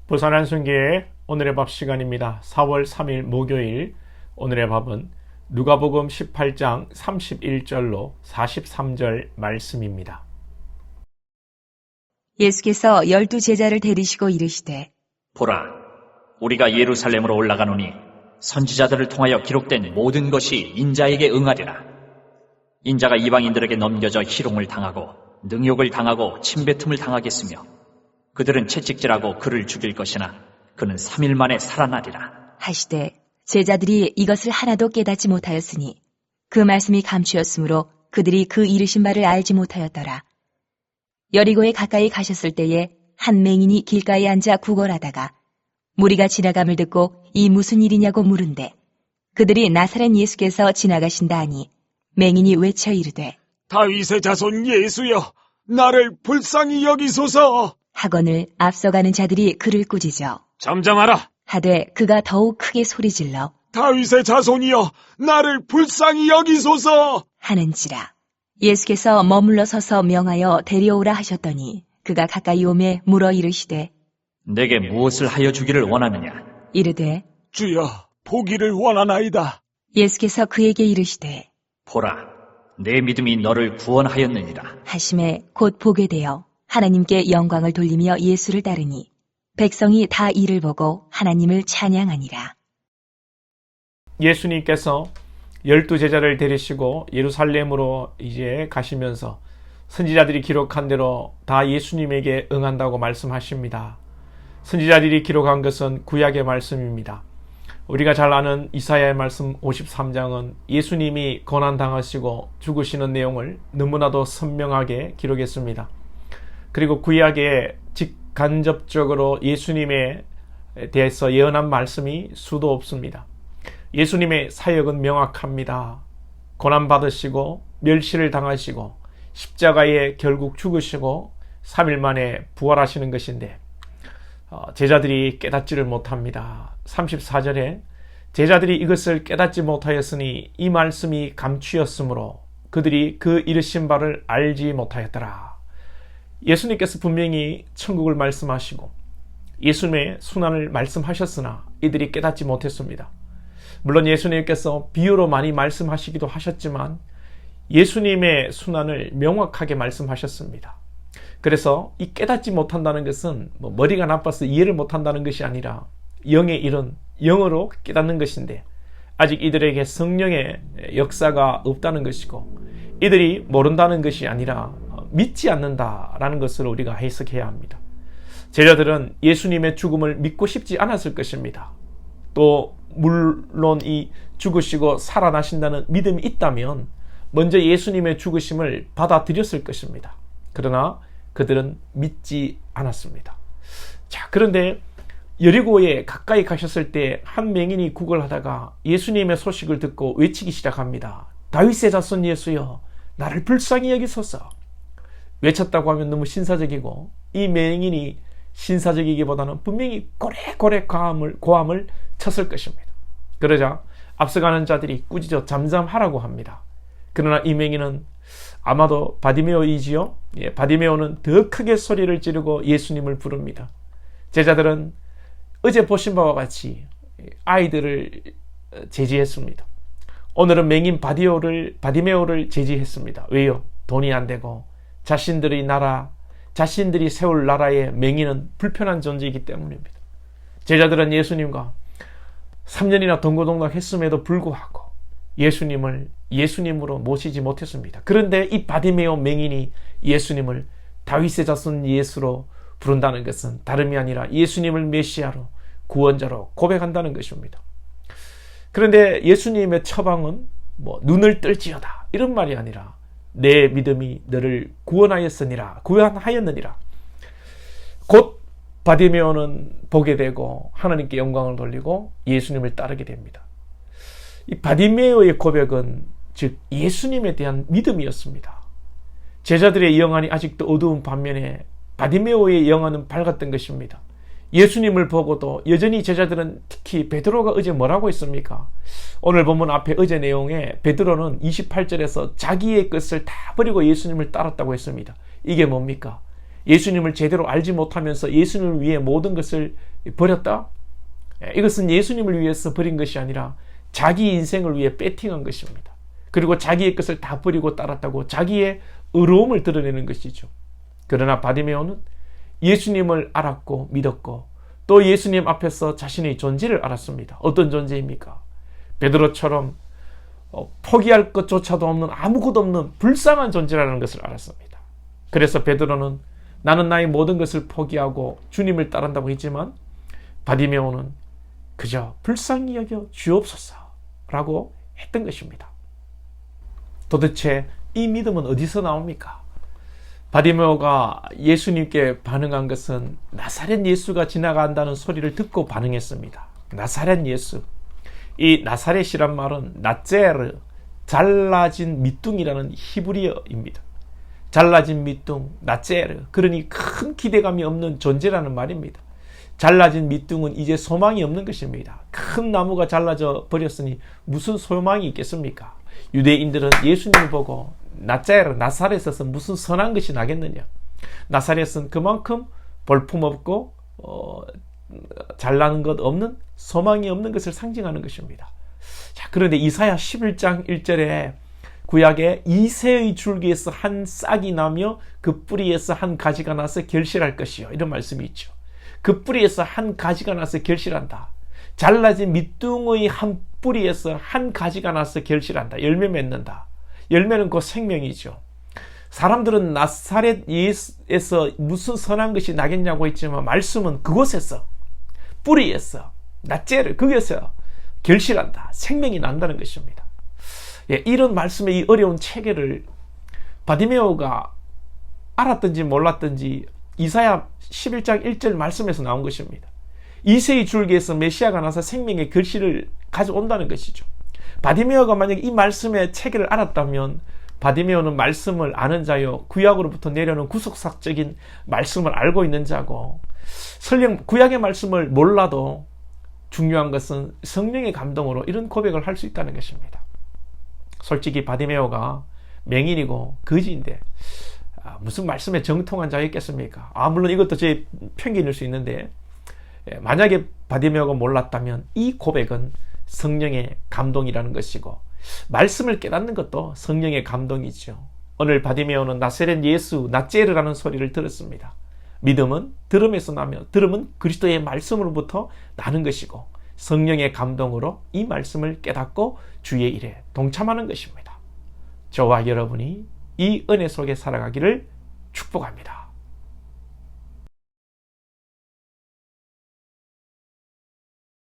부산 한순교회 오늘의 밥 시간입니다. 4월 3일 목요일 오늘의 밥은 누가복음 18장 31절로 43절 말씀입니다. 예수께서 12제자를 데리시고 이르시되 보라, 우리가 예루살렘으로 올라가노니 선지자들을 통하여 기록된 모든 것이 인자에게 응하리라. 인자가 이방인들에게 넘겨져 희롱을 당하고 능욕을 당하고 침뱉음을 당하겠으며 그들은 채찍질하고 그를 죽일 것이나 그는 3일 만에 살아나리라. 하시되 제자들이 이것을 하나도 깨닫지 못하였으니 그 말씀이 감추었으므로 그들이 그 이르신 바를 알지 못하였더라. 여리고에 가까이 가셨을 때에 한 맹인이 길가에 앉아 구걸하다가 무리가 지나감을 듣고 이 무슨 일이냐고 물은데 그들이 나사렛 예수께서 지나가신다 하니 맹인이 외쳐 이르되 다윗의 자손 예수여, 나를 불쌍히 여기소서. 하거늘 앞서가는 자들이 그를 꾸짖어 잠잠하라. 하되 그가 더욱 크게 소리질러 다윗의 자손이여, 나를 불쌍히 여기소서. 하는지라. 예수께서 머물러 서서 명하여 데려오라 하셨더니 그가 가까이 오매 물어 이르시되 내게 무엇을 하여 주기를 원하느냐? 이르되 주여, 보기를 원하나이다. 예수께서 그에게 이르시되 보라, 내 믿음이 너를 구원하였느니라. 하심에 곧 보게 되어 하나님께 영광을 돌리며 예수를 따르니 백성이 다 이를 보고 하나님을 찬양하니라. 예수님께서 12제자를 데리시고 예루살렘으로 이제 가시면서 선지자들이 기록한 대로 다 예수님에게 응한다고 말씀하십니다. 선지자들이 기록한 것은 구약의 말씀입니다. 우리가 잘 아는 이사야의 말씀 53장은 예수님이 고난당하시고 죽으시는 내용을 너무나도 선명하게 기록했습니다. 그리고 구약에 직간접적으로 예수님에 대해서 예언한 말씀이 수도 없습니다. 예수님의 사역은 명확합니다. 고난받으시고 멸시를 당하시고 십자가에 결국 죽으시고 3일 만에 부활하시는 것인데 제자들이 깨닫지를 못합니다. 34절에 제자들이 이것을 깨닫지 못하였으니 이 말씀이 감추었으므로 그들이 그 이르신 바를 알지 못하였더라. 예수님께서 분명히 천국을 말씀하시고 예수님의 순환을 말씀하셨으나 이들이 깨닫지 못했습니다. 물론 예수님께서 비유로 많이 말씀하시기도 하셨지만 예수님의 순환을 명확하게 말씀하셨습니다. 그래서 이 깨닫지 못한다는 것은 머리가 나빠서 이해를 못한다는 것이 아니라 영의 일은 영으로 깨닫는 것인데 아직 이들에게 성령의 역사가 없다는 것이고 이들이 모른다는 것이 아니라 믿지 않는다라는 것을 우리가 해석해야 합니다. 제자들은 예수님의 죽음을 믿고 싶지 않았을 것입니다. 또 물론 이 죽으시고 살아나신다는 믿음이 있다면 먼저 예수님의 죽으심을 받아들였을 것입니다. 그러나 그들은 믿지 않았습니다. 자, 그런데 여리고에 가까이 가셨을 때 한 맹인이 구걸하다가 예수님의 소식을 듣고 외치기 시작합니다. 다윗의 자손 예수여, 나를 불쌍히 여기소서. 외쳤다고 하면 너무 신사적이고 이 맹인이 신사적이기보다는 분명히 고래 고함을 쳤을 것입니다. 그러자 앞서가는 자들이 꾸짖어 잠잠하라고 합니다. 그러나 이 맹인은 아마도 바디메오이지요. 바디메오는 더 크게 소리를 지르고 예수님을 부릅니다. 제자들은 어제 보신 바와 같이 아이들을 제지했습니다. 오늘은 맹인 바디메오를 제지했습니다. 왜요? 돈이 안 되고 자신들이 세울 나라의 맹인은 불편한 존재이기 때문입니다. 제자들은 예수님과 3년이나 동고동락 했음에도 불구하고 예수님을 예수님으로 모시지 못했습니다. 그런데 이 바디메오 맹인이 예수님을 다윗의 자손 예수로 부른다는 것은 다름이 아니라 예수님을 메시아로 구원자로 고백한다는 것입니다. 그런데 예수님의 처방은 눈을 뜰지어다 이런 말이 아니라 내 믿음이 너를 구원하였느니라. 곧 바디메오는 보게 되고 하나님께 영광을 돌리고 예수님을 따르게 됩니다. 이 바디메오의 고백은 즉 예수님에 대한 믿음이었습니다. 제자들의 영안이 아직도 어두운 반면에 바디메오의 영안은 밝았던 것입니다. 예수님을 보고도 여전히 제자들은 특히 베드로가 어제 뭐라고 했습니까? 오늘 본문 앞에 어제 내용에 베드로는 28절에서 자기의 것을 다 버리고 예수님을 따랐다고 했습니다. 이게 뭡니까? 예수님을 제대로 알지 못하면서 예수님을 위해 모든 것을 버렸다? 이것은 예수님을 위해서 버린 것이 아니라 자기 인생을 위해 배팅한 것입니다. 그리고 자기의 것을 다 버리고 따랐다고 자기의 의로움을 드러내는 것이죠. 그러나 바디메오는 예수님을 알았고 믿었고 또 예수님 앞에서 자신의 존재를 알았습니다. 어떤 존재입니까? 베드로처럼 포기할 것조차도 없는 아무것도 없는 불쌍한 존재라는 것을 알았습니다. 그래서 베드로는 나는 나의 모든 것을 포기하고 주님을 따른다고 했지만 바디메오는 그저 불쌍히 여겨 주옵소서라고 했던 것입니다. 도대체 이 믿음은 어디서 나옵니까? 바디메오가 예수님께 반응한 것은 나사렛 예수가 지나간다는 소리를 듣고 반응했습니다. 나사렛 예수. 이 나사렛이란 말은 나제르, 잘라진 밑둥이라는 히브리어입니다. 잘라진 밑둥, 나제르. 그러니 큰 기대감이 없는 존재라는 말입니다. 잘라진 밑둥은 이제 소망이 없는 것입니다. 큰 나무가 잘라져 버렸으니 무슨 소망이 있겠습니까? 유대인들은 예수님을 보고 나자르, 나사렛에서 무슨 선한 것이 나겠느냐? 나사렛은 그만큼 볼품없고 잘나는 것 없는 소망이 없는 것을 상징하는 것입니다. 자, 그런데 이사야 11장 1절에 구약에 이새의 줄기에서 한 싹이 나며 그 뿌리에서 한 가지가 나서 결실할 것이요, 이런 말씀이 있죠. 그 뿌리에서 한 가지가 나서 결실한다. 잘라진 밑둥의 한 뿌리에서 한 가지가 나서 결실한다. 열매 맺는다. 열매는 곧 생명이죠. 사람들은 나사렛에서 무슨 선한 것이 나겠냐고 했지만 말씀은 그곳에서, 뿌리에서, 나제르, 거기에서 결실한다. 생명이 난다는 것입니다. 예, 이런 말씀의 이 어려운 체계를 바디메오가 알았든지 몰랐든지 이사야 11장 1절 말씀에서 나온 것입니다. 이새의 줄기에서 메시아가 나서 생명의 결실을 가져온다는 것이죠. 바디메오가 만약 이 말씀의 체계를 알았다면 바디메오는 말씀을 아는 자요, 구약으로부터 내려오는 구속사적인 말씀을 알고 있는 자고, 설령 구약의 말씀을 몰라도 중요한 것은 성령의 감동으로 이런 고백을 할 수 있다는 것입니다. 솔직히 바디메오가 맹인이고 거지인데 무슨 말씀에 정통한 자였겠습니까? 물론 이것도 제 편견일 수 있는데, 만약에 바디메오가 몰랐다면 이 고백은 성령의 감동이라는 것이고, 말씀을 깨닫는 것도 성령의 감동이죠. 오늘 바디메오는 나사렛 예수, 나제르라는 소리를 들었습니다. 믿음은 들음에서 나며 들음은 그리스도의 말씀으로부터 나는 것이고, 성령의 감동으로 이 말씀을 깨닫고 주의 일에 동참하는 것입니다. 저와 여러분이 이 은혜 속에 살아가기를 축복합니다.